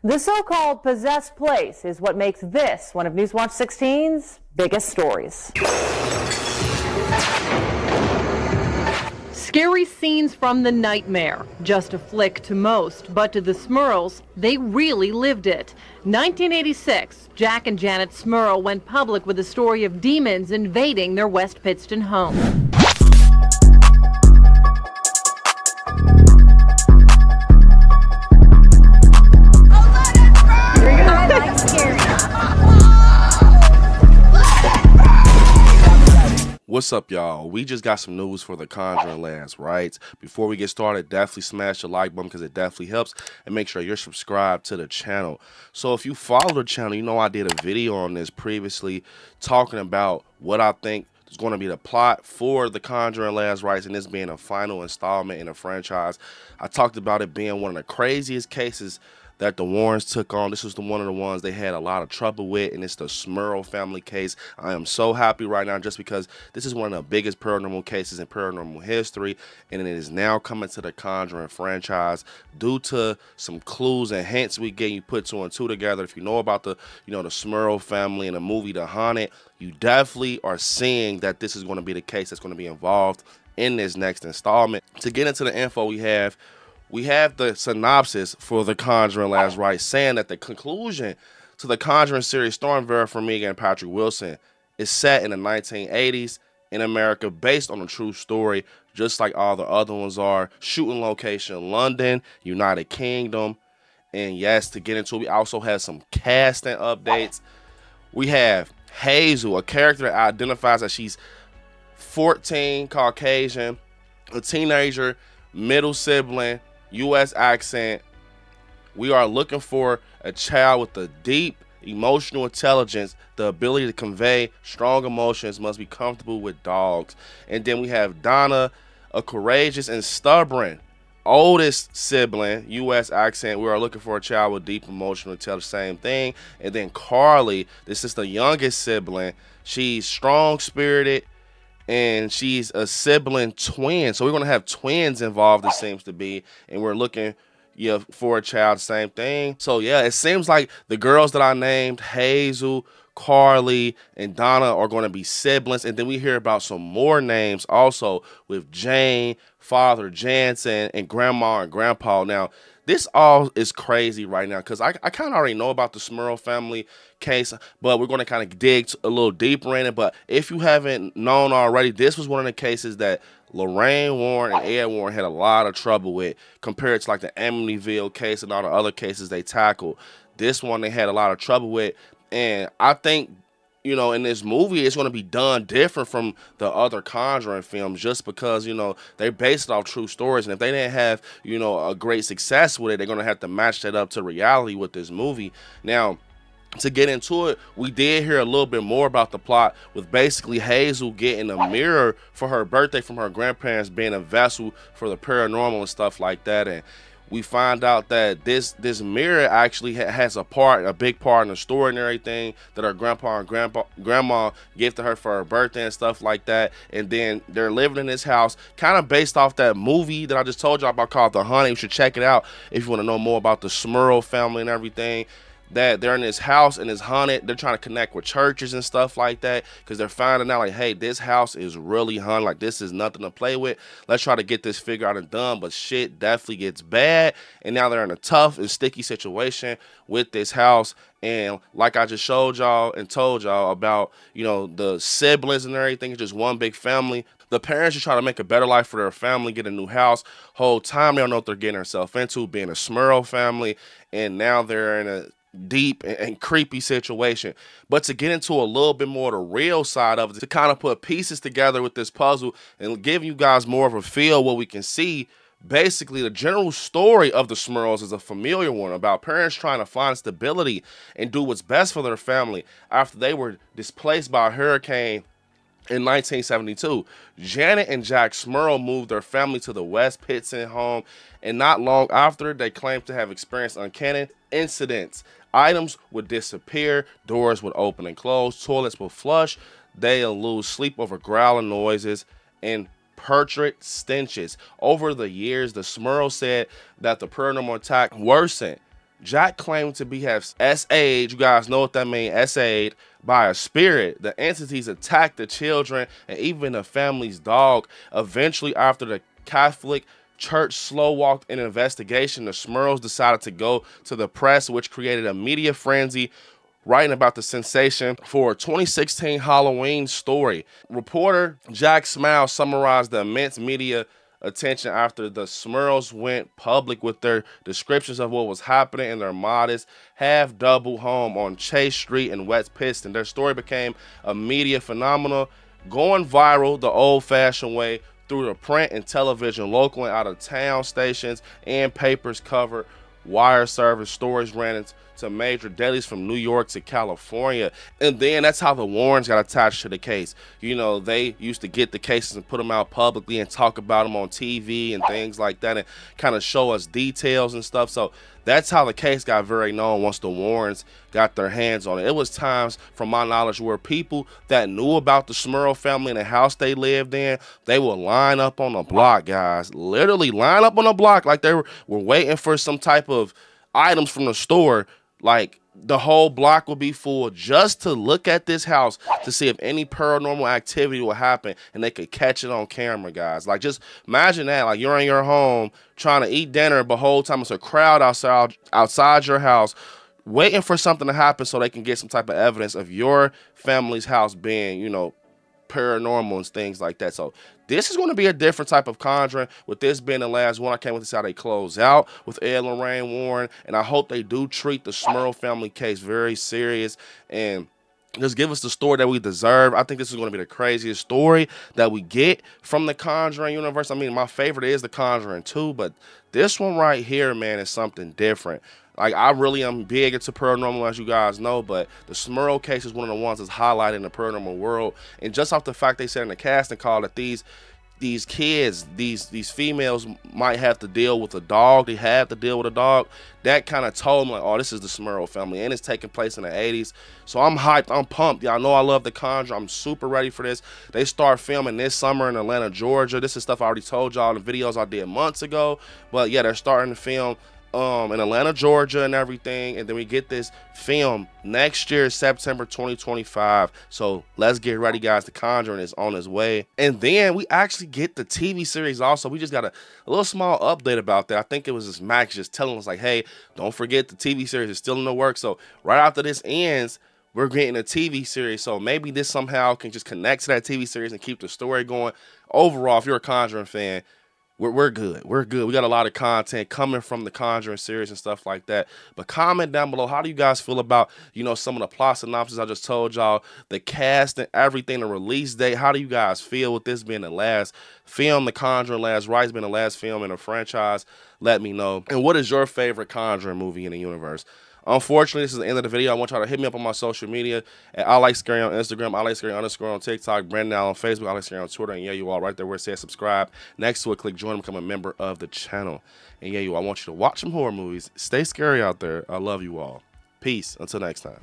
The so-called possessed place is what makes this one of Newswatch 16's biggest stories. Scary scenes from the nightmare. Just a flick to most, but to the Smurls, they really lived it. 1986, Jack and Janet Smurl went public with a story of demons invading their West Pittston home. What's up, y'all? We just got some news for the Conjuring last rites. Before we get started, definitely smash the like button because it definitely helps, and make sure you're subscribed to the channel. So if you follow the channel, you know I did a video on this previously talking about what I think is going to be the plot for the Conjuring last rites and this being a final installment in the franchise. I talked about it being one of the craziest cases that the Warrens took on. This was one of the ones they had a lot of trouble with, and it's the Smurl family case. I am so happy right now just because this is one of the biggest paranormal cases in paranormal history, and it is now coming to the Conjuring franchise due to some clues and hints we get. You put two and two together. If you know about the Smurl family and the movie The Haunted, you definitely are seeing that this is going to be the case that's going to be involved in this next installment. To get into the info we have the synopsis for the Conjuring last rites saying that the conclusion to the Conjuring series starring Vera Farmiga and Patrick Wilson is set in the 1980s in America based on a true story, just like all the other ones are. Shooting location London, United Kingdom. And yes, to get into it, we also have some casting updates. We have Hazel, a character that identifies as she's 14, Caucasian, a teenager, middle sibling, U.S. accent. We are looking for a child with a deep emotional intelligence, the ability to convey strong emotions, must be comfortable with dogs. And then we have Donna, a courageous and stubborn oldest sibling, U.S. accent. We are looking for a child with deep emotional intelligence, same thing. And then Carly, this is the youngest sibling. She's strong-spirited, and she's a sibling twin. So we're going to have twins involved, it seems to be. And we're looking for a child, same thing. So, yeah, it seems like the girls that I named, Hazel, Carly, and Donna, are going to be siblings. And then we hear about some more names also with Jane, Father Jansen, and Grandma and Grandpa. Now, this all is crazy right now because I kind of already know about the Smurl family case, but we're going to kind of dig a little deeper in it. But if you haven't known already, this was one of the cases that Lorraine Warren and Ed Warren had a lot of trouble with compared to like the Amityville case and all the other cases they tackled. This one they had a lot of trouble with, and I think, in this movie, it's going to be done different from the other Conjuring films just because, they're based off true stories. And if they didn't have, a great success with it, they're going to have to match that up to reality with this movie. Now, to get into it, we did hear a little bit more about the plot with basically Hazel getting a mirror for her birthday from her grandparents, being a vessel for the paranormal and stuff like that. And we find out that this mirror actually has a big part in the story and everything that her grandpa and grandma gave to her for her birthday and stuff like that. And then they're living in this house, kind of based off that movie that I just told y'all about called The Haunted. You should check it out if you want to know more about the Smurl family and everything. That they're in this house and it's haunted. They're trying to connect with churches and stuff like that because they're finding out like, hey, this house is really haunted. Like, this is nothing to play with. Let's try to get this figured out and done. But shit definitely gets bad, and now they're in a tough and sticky situation with this house. And like I just showed y'all and told y'all about, the siblings and everything, it's just one big family. The parents are trying to make a better life for their family, get a new house. Whole time they don't know what they're getting themselves into, being a Smurl family, and now they're in a deep and creepy situation. But to get into a little bit more the real side of it, to kind of put pieces together with this puzzle and give you guys more of a feel what we can see, basically the general story of the Smurls is a familiar one about parents trying to find stability and do what's best for their family after they were displaced by a hurricane in 1972. Janet and Jack Smurl moved their family to the West Pittston home, and not long after, they claimed to have experienced uncanny incidents. Items would disappear, doors would open and close, toilets would flush, they'll lose sleep over growling noises, and putrid stenches. Over the years, the Smurl said that the paranormal attack worsened Jack claimed to be SA'd. You guys know what that means, SA'd by a spirit. The entities attacked the children and even the family's dog. Eventually, after the Catholic Church slow walked an investigation, the Smurls decided to go to the press, which created a media frenzy, writing about the sensation for a 2016 Halloween story. Reporter Jack Smurl summarized the immense media attention after the Smurls went public with their descriptions of what was happening in their modest half-double home on Chase Street in West Piston. Their story became a media phenomenon, going viral the old-fashioned way through the print and television, local and out-of-town stations and papers covered wire service. Stories ran into major dailies from New York to California. And then that's how the Warrens got attached to the case. You know, they used to get the cases and put them out publicly and talk about them on TV and things like that and kind of show us details and stuff. So that's how the case got very known once the Warrens got their hands on it. It was times, from my knowledge, where people that knew about the Smurl family and the house they lived in, they would line up on the block, guys. Literally line up on the block like they were waiting for some type of items from the store. Like, the whole block would be full just to look at this house to see if any paranormal activity will happen, and they could catch it on camera, guys. Like, just imagine that. Like, you're in your home trying to eat dinner, but the whole time it's a crowd outside your house waiting for something to happen so they can get some type of evidence of your family's house being, you know, paranormal and things like that. So this is going to be a different type of Conjuring, with this being the last one. I can't wait to see how they close out with Ed and Lorraine Warren, and I hope they do treat the Smurl family case very serious and just give us the story that we deserve. I think this is going to be the craziest story that we get from the Conjuring universe. I mean, my favorite is the Conjuring 2, but this one right here, man, is something different. Like, I really am big into paranormal, as you guys know, but the Smurl case is one of the ones that's highlighted in the paranormal world. And just off the fact they said in the casting call that these kids, these females might have to deal with a dog, they have to deal with a dog, that kind of told me, like, oh, this is the Smurl family, and it's taking place in the 80s. So I'm hyped, I'm pumped. Y'all know I love the Conjuring. I'm super ready for this. They start filming this summer in Atlanta, Georgia. This is stuff I already told y'all in the videos I did months ago. But yeah, they're starting to film in Atlanta, Georgia and everything, and then we get this film next year, September 2025. So let's get ready, guys. The Conjuring is on its way. And then we actually get the TV series also. We just got a little small update about that. I think it was just Max just telling us, like, hey, don't forget the TV series is still in the works. So right after this ends, we're getting a TV series. So maybe this somehow can just connect to that TV series and keep the story going. Overall, if you're a Conjuring fan, we're good. We're good. We got a lot of content coming from the Conjuring series and stuff like that. But comment down below, how do you guys feel about, you know, some of the plot synopsis I just told y'all, the cast and everything, the release date? How do you guys feel with this being the last film, the Conjuring Last Rites being the last film in a franchise? Let me know. And what is your favorite Conjuring movie in the universe? Unfortunately, this is the end of the video. I want y'all to hit me up on my social media at ILIKESCARY on Instagram, ILIKESCARY_ on TikTok, Brandon Allen on Facebook, ILIKESCARY on Twitter, and yeah, you all right there where it says subscribe. Next to it, click join and become a member of the channel. And yeah, I want you to watch some horror movies. Stay scary out there. I love you all. Peace. Until next time.